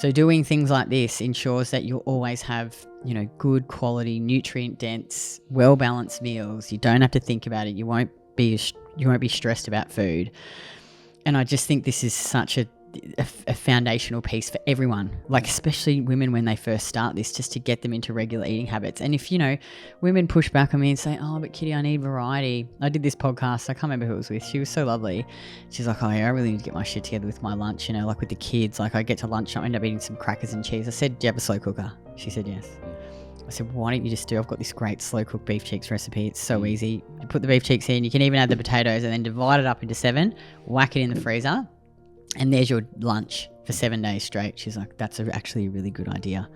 So doing things like this ensures that you'll always have, good quality, nutrient dense, well balanced meals. You don't have to think about it. You won't be stressed about food. And I just think this is such a foundational piece for everyone, like especially women when they first start this, just to get them into regular eating habits. And if, women push back on me and say, oh, but Kitty, I need variety. I did this podcast. I can't remember who it was with. She was so lovely. She's like, oh yeah, I really need to get my shit together with my lunch, like with the kids. Like I get to lunch, I end up eating some crackers and cheese. I said, do you have a slow cooker? She said, yes. I said, why don't you just I've got this great slow cooked beef cheeks recipe. It's so easy. You put the beef cheeks in, you can even add the potatoes and then divide it up into 7, whack it in the freezer. And there's your lunch for 7 days straight. She's like, that's actually a really good idea.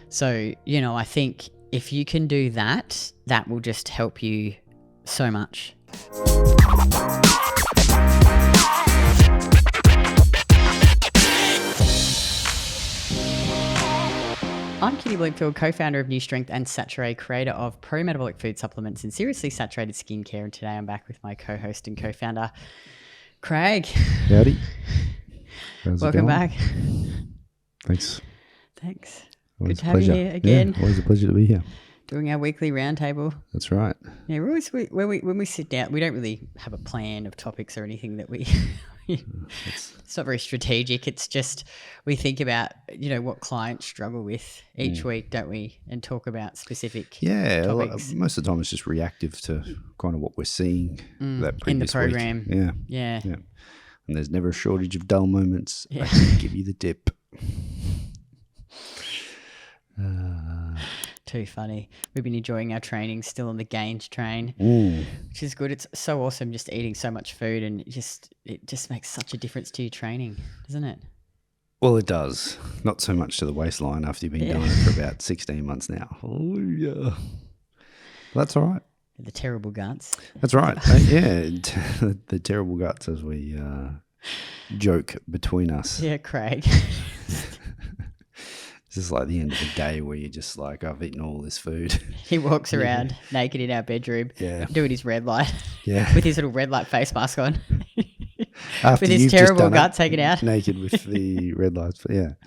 So, I think if you can do that, that will just help you so much. I'm Kitty Bloomfield, co-founder of New Strength and Saturée, creator of pro-metabolic food supplements and seriously saturated skincare. And today I'm back with my co-host and co-founder, Craig. Howdy. How's Welcome back. Thanks. Good to have you here again. Yeah, always a pleasure to be here. Doing our weekly roundtable. That's right. Yeah, we're always, when we sit down, we don't really have a plan of topics or anything that we... It's not very strategic. It's just we think about, what clients struggle with each week, don't we? And talk about specific topics. Most of the time it's just reactive to kind of what we're seeing that previous in the program. Week. Yeah. And there's never a shortage of dull moments. Yeah. I can give you the dip. Too funny. We've been enjoying our training, still on the gains train, which is good. It's so awesome just eating so much food, and it just makes such a difference to your training, doesn't it? Well, it does. Not so much to the waistline after you've been doing it for about 16 months now. Oh, yeah. That's all right. The terrible guts. That's right. The terrible guts, as we joke between us. Yeah, Craig. This is like the end of the day where you're just like, I've eaten all this food. He walks around naked in our bedroom, doing his red light, with his little red light face mask on, with his terrible gut taken out. Naked with the red lights, but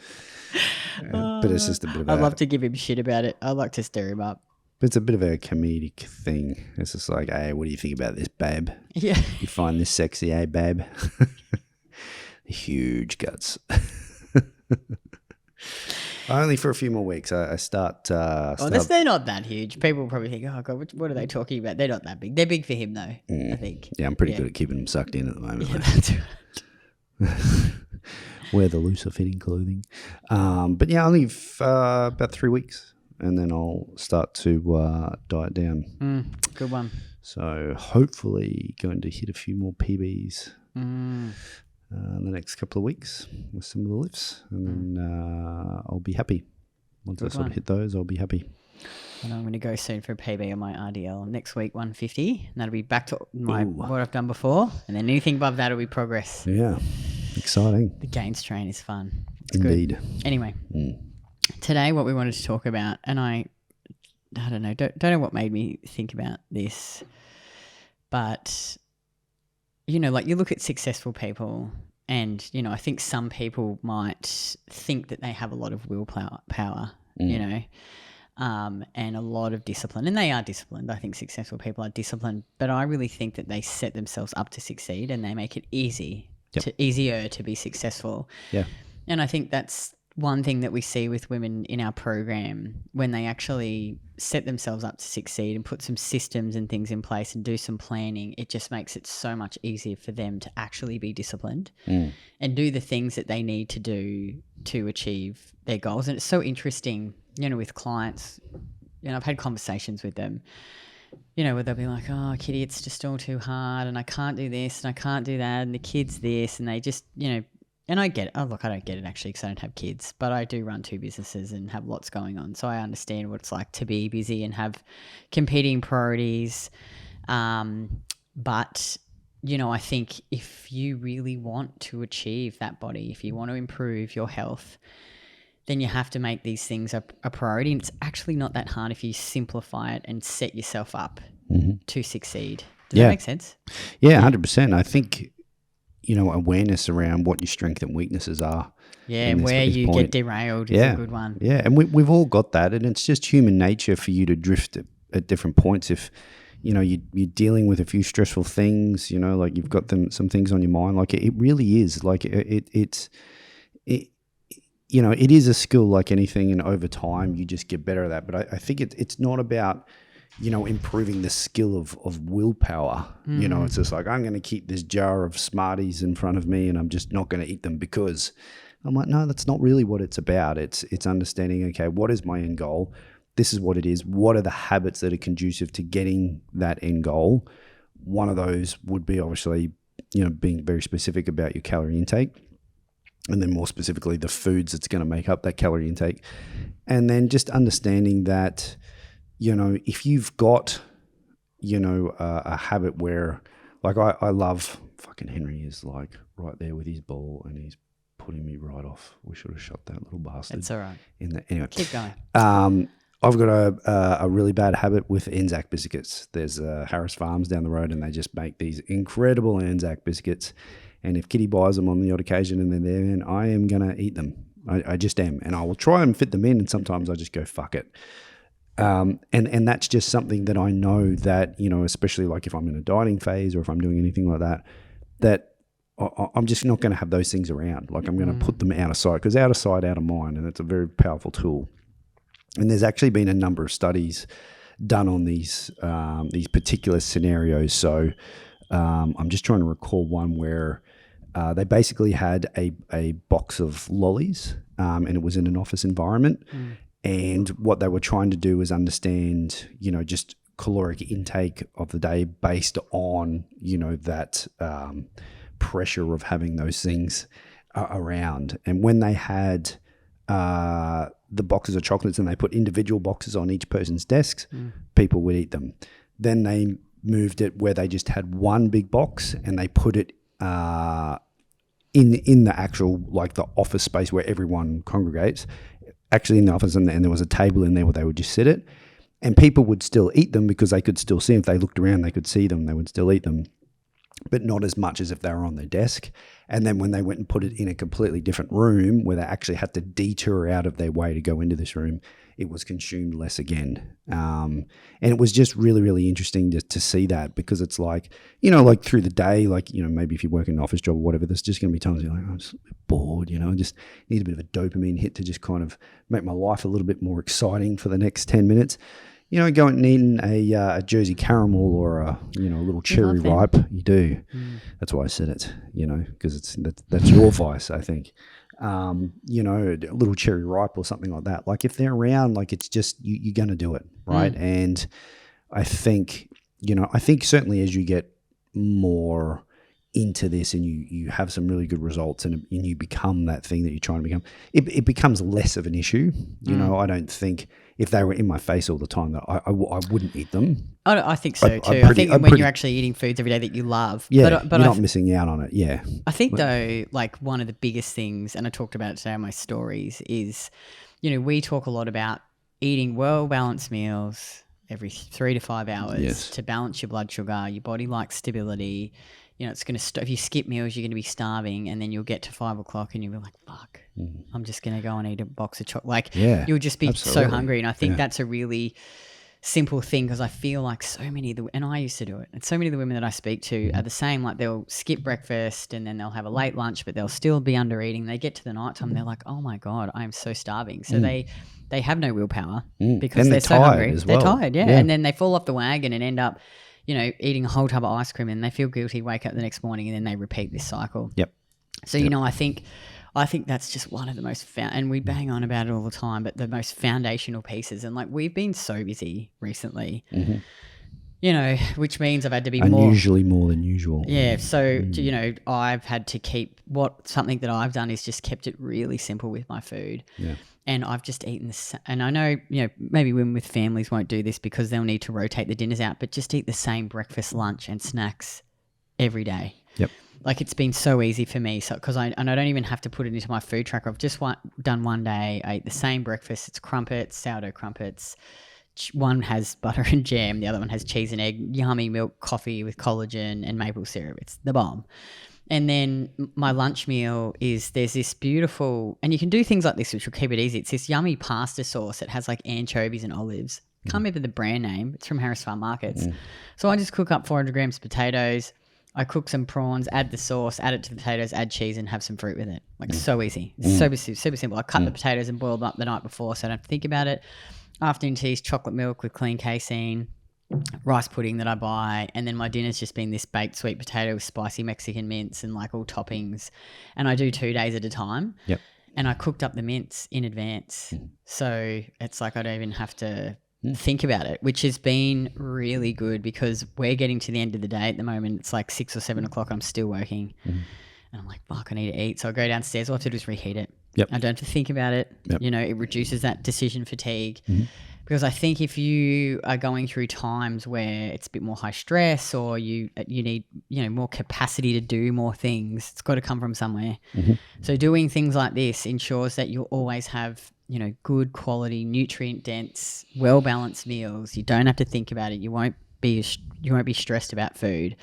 it's just a bit of I'd love to give him shit about it. I'd like to stir him up. But it's a bit of a comedic thing. It's just like, hey, what do you think about this, babe? Yeah. You find this sexy, eh, babe? Huge guts. Only for a few more weeks. I start. They're not that huge. People will probably think, oh, God, what are they talking about? They're not that big. They're big for him, though, I think. Yeah, I'm pretty good at keeping them sucked in at the moment. Yeah, that's right. Wear the looser fitting clothing. But yeah, only about 3 weeks, and then I'll start to diet down. Good one. So hopefully going to hit a few more PBs. In the next couple of weeks with some of the lifts, and then I'll be happy. Once I sort of hit those, I'll be happy. And I'm going to go soon for a PB on my RDL next week, 150, and that'll be back to what I've done before, and then anything above that will be progress. Yeah, exciting. The gains train is fun. It's Indeed. Good. Anyway, today what we wanted to talk about, and I don't know what made me think about this, but like you look at successful people and, I think some people might think that they have a lot of willpower, and a lot of discipline. And they are disciplined. I think successful people are disciplined. But I really think that they set themselves up to succeed and they make it easier to be successful. Yeah. And I think that's one thing that we see with women in our program when they actually set themselves up to succeed and put some systems and things in place and do some planning, it just makes it so much easier for them to actually be disciplined and do the things that they need to do to achieve their goals. And it's so interesting, with clients, I've had conversations with them, where they'll be like, oh, Kitty, it's just all too hard and I can't do this and I can't do that and the kid's this, and they just, and I get it. Oh, look, I don't get it actually because I don't have kids, but I do run 2 businesses and have lots going on. So I understand what it's like to be busy and have competing priorities. But, I think if you really want to achieve that body, if you want to improve your health, then you have to make these things a priority. And it's actually not that hard if you simplify it and set yourself up to succeed. Does that make sense? Yeah, 100%. I think awareness around what your strengths and weaknesses are Yeah, and where you get derailed is a good one. Yeah, and we've all got that, and it's just human nature for you to drift at different points. If you're dealing with a few stressful things, like you've got some things on your mind, like it really is like it is a skill like anything, and over time you just get better at that. But I think it's not about improving the skill of willpower. It's just like, I'm going to keep this jar of Smarties in front of me and I'm just not going to eat them because I'm like, no, that's not really what it's about. It's understanding, okay, what is my end goal? This is what it is. What are the habits that are conducive to getting that end goal? One of those would be obviously, being very specific about your calorie intake, and then more specifically the foods that's going to make up that calorie intake. And then just understanding that, if you've got, a habit where, like I love fucking Henry is like right there with his ball and he's putting me right off. We should have shot that little bastard. It's all right. Anyway. Keep going. I've got a really bad habit with Anzac biscuits. There's Harris Farms down the road and they just make these incredible Anzac biscuits. And if Kitty buys them on the odd occasion and they're there, then I am going to eat them. I just am. And I will try and fit them in, and sometimes I just go, fuck it. And that's just something that I know that, especially like if I'm in a dieting phase or if I'm doing anything like that I'm just not going to have those things around. Like I'm going to put them out of sight, because out of sight, out of mind, and it's a very powerful tool. And there's actually been a number of studies done on these particular scenarios. So I'm just trying to recall one where they basically had a box of lollies, and it was in an office environment. And what they were trying to do was understand, just caloric intake of the day based on, that pressure of having those things around. And when they had the boxes of chocolates and they put individual boxes on each person's desks, people would eat them. Then they moved it where they just had one big box and they put it in the actual, like the office space where everyone congregates, actually in the office, and there was a table in there where they would just sit it, and people would still eat them because they could still see them. If they looked around, they could see them, they would still eat them, but not as much as if they were on their desk. And then when they went and put it in a completely different room where they actually had to detour out of their way to go into this room, it was consumed less again. And it was just really, really interesting to see that, because it's like, like through the day, like, maybe if you work in an office job or whatever, there's just going to be times you're like, I'm just a bit bored, I just need a bit of a dopamine hit to just kind of make my life a little bit more exciting for the next 10 minutes. Going and eating a Jersey caramel or a little cherry ripe. You do. That's why I said it. Because that's your vice, I think. A little cherry ripe or something like that. Like if they're around, like it's just you're going to do it, right? And I think certainly as you get more into this and you have some really good results and you become that thing that you're trying to become, it becomes less of an issue. I don't think if they were in my face all the time that I wouldn't eat them. I think so too. I think when you're actually eating foods every day that you love. Yeah, but you're not missing out on it. Yeah. I think though, like one of the biggest things, and I talked about it today in my stories, is, we talk a lot about eating well-balanced meals every 3 to 5 hours to balance your blood sugar. Your body likes stability. It's going to if you skip meals, you're going to be starving, and then you'll get to 5 o'clock and you'll be like, fuck, I'm just going to go and eat a box of chocolate. Like, you'll just be so hungry. And I think that's a really simple thing, because I feel like so many of and I used to do it, and so many of the women that I speak to are the same. Like they'll skip breakfast and then they'll have a late lunch, but they'll still be under eating. They get to the night time and they're like, oh my God, I'm so starving. So they have no willpower because they're so hungry. They're tired, and then they fall off the wagon and end up eating a whole tub of ice cream, and they feel guilty, wake up the next morning, and then they repeat this cycle. Yep. So, I think that's just one of the most, and we bang on about it all the time, but the most foundational pieces. And like, we've been so busy recently, which means I've had to be unusually more than usual. Yeah. So, I've had to keep something that I've done is just kept it really simple with my food. Yeah. And I've just eaten this, and I know, maybe women with families won't do this because they'll need to rotate the dinners out, but just eat the same breakfast, lunch, and snacks every day. Yep. Like it's been so easy for me, because I don't even have to put it into my food tracker. I've just done one day. I ate the same breakfast. It's crumpets, sourdough crumpets. One has butter and jam. The other one has cheese and egg. Yummy milk coffee with collagen and maple syrup. It's the bomb. And then my lunch meal is there's this beautiful, and you can do things like this which will keep it easy. It's this yummy pasta sauce. It has like anchovies and olives. Can't remember the brand name. It's from Harris Farm Markets. So I just cook up 400 grams of potatoes. I cook some prawns, add the sauce, add it to the potatoes, add cheese, and have some fruit with it. Like so easy. Super simple. I cut the potatoes and boil them up the night before so I don't have to think about it. Afternoon tea's chocolate milk with clean casein, rice pudding that I buy, and then my dinner's just been this baked sweet potato with spicy Mexican mince and like all toppings. And I do 2 days at a time. Yep. And I cooked up the mince in advance. So it's like I don't even have to think about it, which has been really good because we're getting to the end of the day at the moment. It's like 6 or 7 o'clock. I'm still working. And I'm like, fuck, I need to eat. So I go downstairs. All I have to do is reheat it. Yep. I don't have to think about it. Yep. You know, it reduces that decision fatigue. Because I think if you are going through times where it's a bit more high stress or you need, you know, more capacity to do more things, it's got to come from somewhere. So doing things like this ensures that you'll always have, you know, good quality, nutrient dense, well balanced meals. You don't have to think about it. You won't be stressed about food.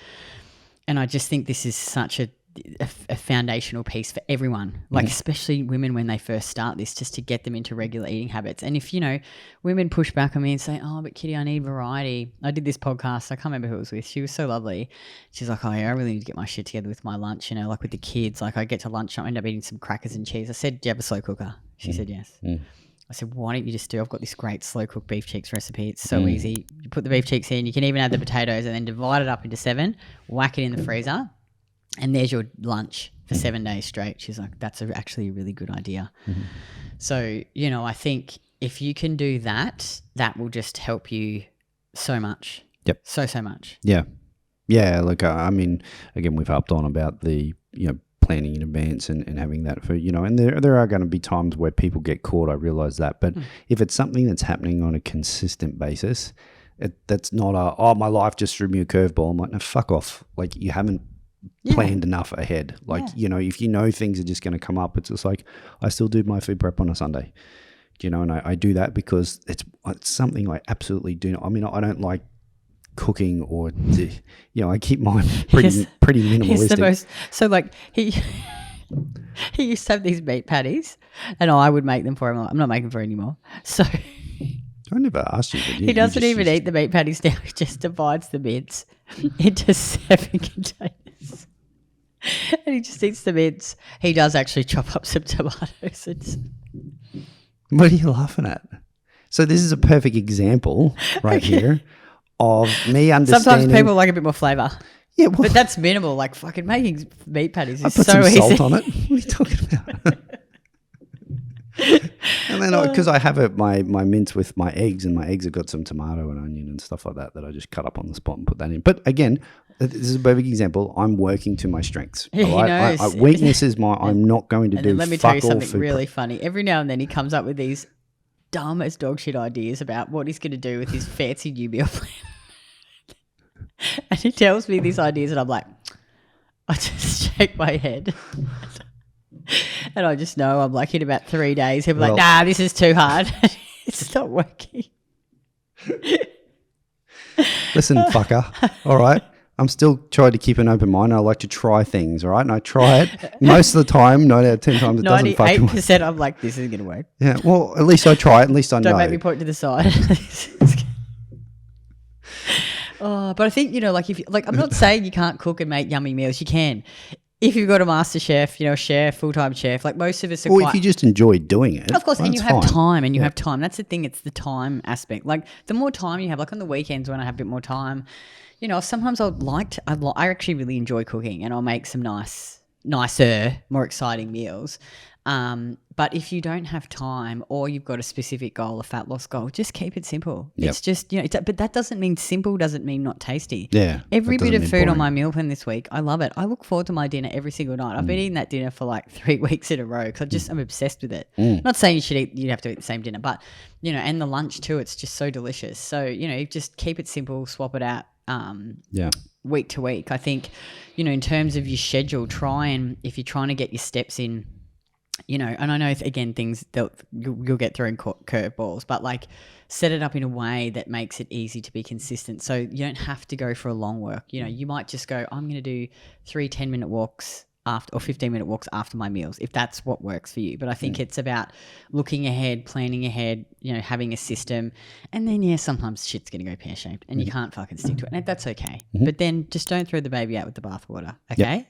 And I just think this is such a foundational piece for everyone, like especially women when they first start this, just to get them into regular eating habits. And if, you know, women push back on me and say, oh, but Kitty, I need variety. I did this podcast. I can't remember who it was with. She was so lovely. She's like, oh yeah, I really need to get my shit together with my lunch, you know, like with the kids. Like I get to lunch, I end up eating some crackers and cheese. I said, do you have a slow cooker? She said yes. I said, why don't you just I've got this great slow cooked beef cheeks recipe. It's so easy. You put the beef cheeks in, you can even add the potatoes and then divide it up into 7, whack it in the freezer. And there's your lunch for 7 days straight. She's like, that's actually a really good idea. So, you know, I think if you can do that, that will just help you so much. Yep. So much. Yeah. Yeah. Look, I mean, again, we've harped on about the, you know, planning in advance and having that for, you know, and there are going to be times where people get caught. I realize that. But if it's something that's happening on a consistent basis, that's not my life just threw me a curveball. I'm like, no, fuck off. Like you haven't planned enough ahead. Like, you know, if you know things are just going to come up, it's just like, I still do my food prep on a Sunday, you know, and I do that because it's something I absolutely do not. I mean, I don't like cooking or, you know, I keep mine pretty minimalistic. He's the most, so like he used to have these meat patties and I would make them for him. I'm not making for him anymore. So I never asked you. But he doesn't even eat the meat patties now. He just divides the mince into 7 containers. And he just eats the mince. He does actually chop up some tomatoes. What are you laughing at? So this is a perfect example right here of me understanding. Sometimes people like a bit more flavour. Yeah, well, but that's minimal. Like fucking making meat patties is I put so some easy. salt on it. What are you talking about? And then because I have my mince with my eggs, and my eggs have got some tomato and onion and stuff like that I just cut up on the spot and put that in. But again, this is a perfect example. I'm working to my strengths. He knows. Weakness is I'm not going to do. Let me tell you something really funny. Every now and then he comes up with these dumb as dog shit ideas about what he's going to do with his fancy new meal plan. And he tells me these ideas and I'm like, I just shake my head. And I just know I'm like in about 3 days, he'll be like, nah, this is too hard. It's not working. Listen, fucker. All right. I'm still trying to keep an open mind. I like to try things, all right? And I try it. Most of the time, 9 out of 10 times, it doesn't fucking work. 98% I'm like, this isn't going to work. Yeah, well, at least I try it. At least I know. Don't make me point to the side. Oh, but I think, you know, like if you, like, I'm not saying you can't cook and make yummy meals. You can. If you've got a master chef, you know, a chef, full-time chef, like most of us are if you just enjoy doing it. Of course, well, and you have time and you have time. That's the thing. It's the time aspect. Like the more time you have, like on the weekends when I have a bit more time, you know, sometimes I actually really enjoy cooking and I'll make some nicer, more exciting meals. But if you don't have time or you've got a specific goal, a fat loss goal, just keep it simple. Yep. It's just, you know, but that doesn't mean simple doesn't mean not tasty. Yeah. Every bit of food boring on my meal plan this week, I love it. I look forward to my dinner every single night. I've been eating that dinner for like 3 weeks in a row because I'm obsessed with it. Not saying you'd have to eat the same dinner, but, you know, and the lunch too, it's just so delicious. So, you know, just keep it simple, swap it out. Week to week. I think, you know, in terms of your schedule, try and if you're trying to get your steps in you know, and I know, again, things that you'll get thrown curveballs, but like set it up in a way that makes it easy to be consistent. So you don't have to go for a long work. You know, you might just go, I'm going to do 3 10-minute walks after, or 15-minute walks after my meals, if that's what works for you. But I think it's about looking ahead, planning ahead, you know, having a system. And then, sometimes shit's going to go pear-shaped and you can't fucking stick to it. And that's okay. But then just don't throw the baby out with the bathwater, okay?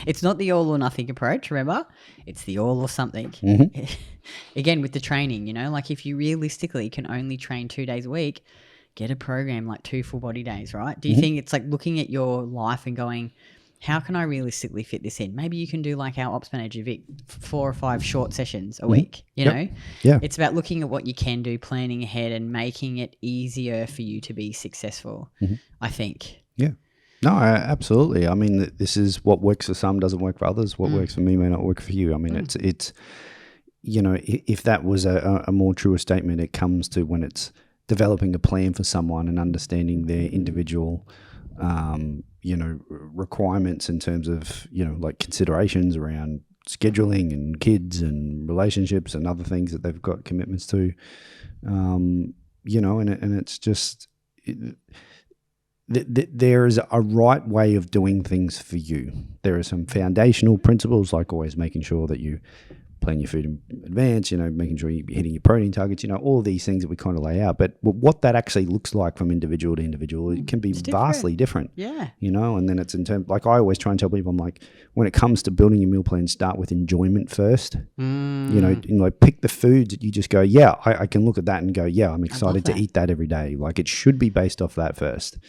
It's not the all or nothing approach, remember? It's the all or something. Again, with the training, you know, like if you realistically can only train 2 days a week, get a program like 2 full body days, right? Do you think it's like looking at your life and going, how can I realistically fit this in? Maybe you can do like our ops manager, Vic, 4 or 5 short sessions a week, you know? Yeah. It's about looking at what you can do, planning ahead and making it easier for you to be successful, I think. Yeah. No, absolutely. I mean, this is what works for some, doesn't work for others. What works for me may not work for you. I mean, it's you know, if that was a more truer statement, it comes to when it's developing a plan for someone and understanding their individual you know, requirements in terms of, you know, like considerations around scheduling and kids and relationships and other things that they've got commitments to, you know, and it's just, there is a right way of doing things for you. There are some foundational principles, like always making sure that you plan your food in advance, you know, making sure you're hitting your protein targets, you know, all these things that we kind of lay out. But what that actually looks like from individual to individual, it can be vastly different. Yeah. You know, and then it's in terms, like I always try and tell people, I'm like, when it comes to building your meal plan, start with enjoyment first. You know, pick the foods that you just go, yeah, I can look at that and go, yeah, I'm excited to eat that every day. Like it should be based off that first.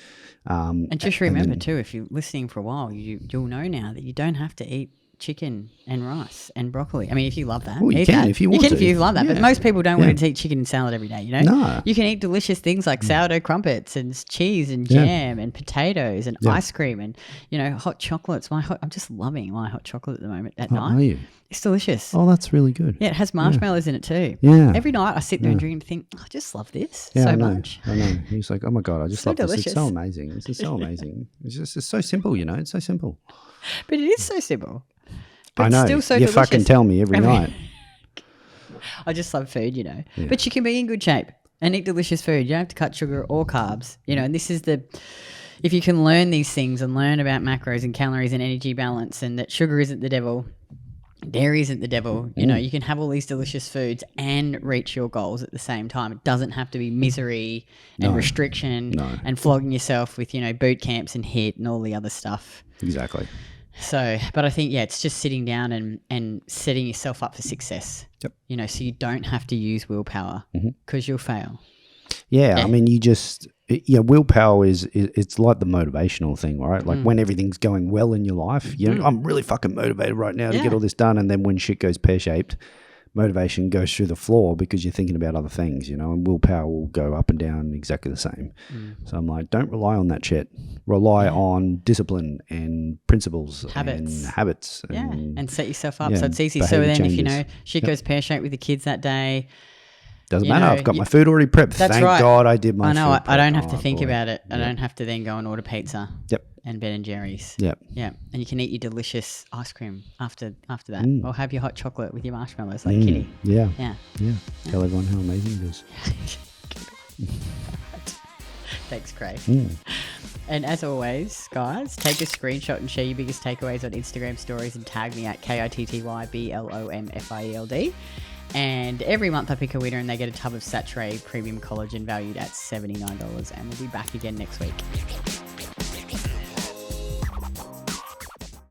And just remember too, if you're listening for a while, you'll know now that you don't have to eat chicken and rice and broccoli. I mean, if you love that. Well, you can if you want to. You can if you love that, but most people don't want to eat chicken and salad every day, you know? No. You can eat delicious things like sourdough crumpets and cheese and jam and potatoes and ice cream and, you know, hot chocolates. I'm just loving my hot chocolate at the moment at night. Are you? It's delicious. Oh, that's really good. Yeah, it has marshmallows in it too. Yeah. Every night I sit there and drink and think, I just love this much. I know. He's like, oh my God, I just love delicious. this. It's so amazing. This is so amazing. It's so simple, you know. It's so simple. But it is so simple. But I know. Still so you delicious. Fucking tell me every night. I just love food, you know. Yeah. But you can be in good shape and eat delicious food. You don't have to cut sugar or carbs, you know. And this is if you can learn these things and learn about macros and calories and energy balance, and that sugar isn't the devil, dairy isn't the devil, you know, you can have all these delicious foods and reach your goals at the same time. It doesn't have to be misery and restriction and flogging yourself with, you know, boot camps and HIIT and all the other stuff. Exactly. So, but I think, it's just sitting down and setting yourself up for success. Yep. You know, so you don't have to use willpower because you'll fail. Yeah, I mean, willpower it's like the motivational thing, right? Like when everything's going well in your life, you know, I'm really fucking motivated right now to get all this done. And then when shit goes pear-shaped, motivation goes through the floor because you're thinking about other things, you know, and willpower will go up and down exactly the same. So I'm like, don't rely on that shit. Rely on discipline and principles and habits. And set yourself up so it's easy. So then if, you know, shit goes pear-shaped with the kids that day, doesn't matter. I've got my food already prepped. That's Thank God I did my food prep. I don't have to think about it. I don't have to then go and order pizza. Yep. And Ben and Jerry's. Yep. Yeah. And you can eat your delicious ice cream after that. Or have your hot chocolate with your marshmallows like Kitty. Yeah. Yeah. Yeah. Tell everyone how amazing it is. Thanks, Craig. And as always, guys, take a screenshot and share your biggest takeaways on Instagram stories and tag me at KITTYBLOMFIELD. And every month I pick a winner and they get a tub of Saturée Premium Collagen valued at $79. And we'll be back again next week.